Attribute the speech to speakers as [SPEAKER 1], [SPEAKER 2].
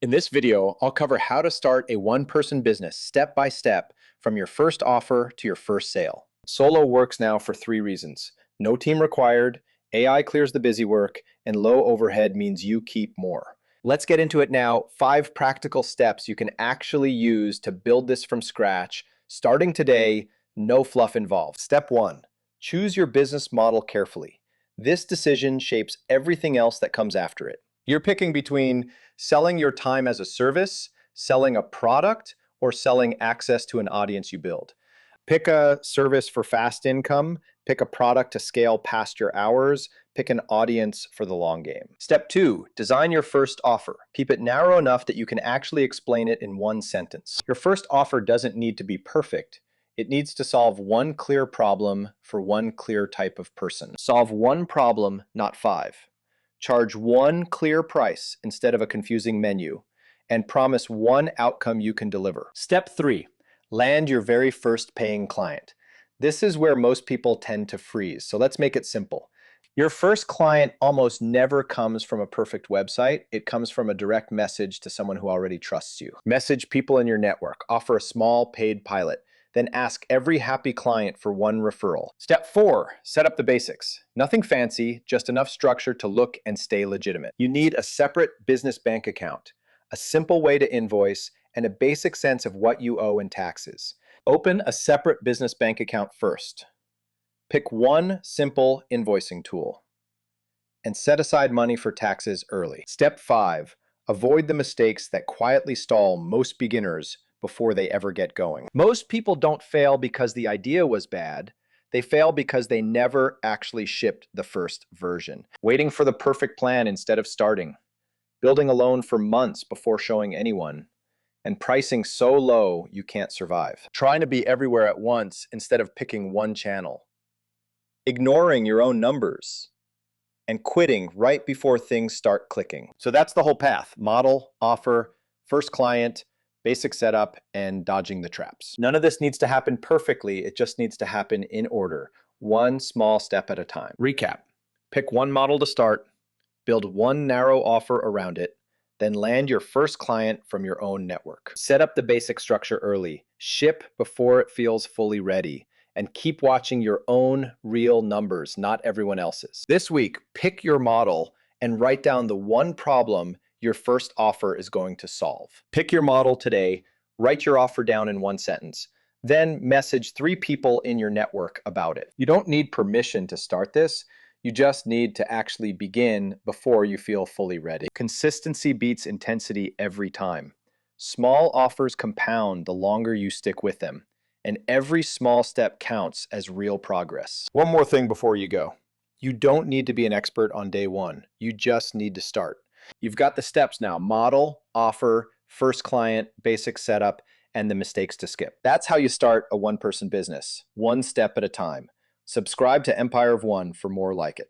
[SPEAKER 1] In this video, I'll cover how to start a one-person business step by step from your first offer to your first sale. Solo works now for three reasons. No team required, AI clears the busy work, and low overhead means you keep more. Let's get into it now. 5 practical steps you can actually use to build this from scratch, starting today, no fluff involved. Step 1, choose your business model carefully. This decision shapes everything else that comes after it. You're picking between selling your time as a service, selling a product, or selling access to an audience you build. Pick a service for fast income, pick a product to scale past your hours, pick an audience for the long game. Step 2, design your first offer. Keep it narrow enough that you can actually explain it in one sentence. Your first offer doesn't need to be perfect. It needs to solve one clear problem for one clear type of person. Solve one problem, not 5. Charge one clear price instead of a confusing menu, and promise one outcome you can deliver. Step 3, land your very first paying client. This is where most people tend to freeze, so let's make it simple. Your first client almost never comes from a perfect website. It comes from a direct message to someone who already trusts you. Message people in your network, offer a small paid pilot, then ask every happy client for one referral. Step 4, set up the basics. Nothing fancy, just enough structure to look and stay legitimate. You need a separate business bank account, a simple way to invoice, and a basic sense of what you owe in taxes. Open a separate business bank account first. Pick one simple invoicing tool and set aside money for taxes early. Step 5, avoid the mistakes that quietly stall most beginners before they ever get going. Most people don't fail because the idea was bad. They fail because they never actually shipped the first version. Waiting for the perfect plan instead of starting. Building a loan for months before showing anyone. And pricing so low you can't survive. Trying to be everywhere at once instead of picking one channel. Ignoring your own numbers. And quitting right before things start clicking. So that's the whole path. Model, offer, first client, basic setup, and dodging the traps. None of this needs to happen perfectly. It just needs to happen in order, one small step at a time. Recap. Pick one model to start, build one narrow offer around it, then land your first client from your own network. Set up the basic structure early, ship before it feels fully ready, and keep watching your own real numbers, not everyone else's. This week, pick your model and write down the one problem your first offer is going to solve. Pick your model today, write your offer down in one sentence, then message 3 people in your network about it. You don't need permission to start this. You just need to actually begin before you feel fully ready. Consistency beats intensity every time. Small offers compound the longer you stick with them, and every small step counts as real progress. One more thing before you go. You don't need to be an expert on day one. You just need to start. You've got the steps now: model, offer, first client, basic setup, and the mistakes to skip. That's how you start a one-person business, one step at a time. Subscribe to Empire of One for more like it.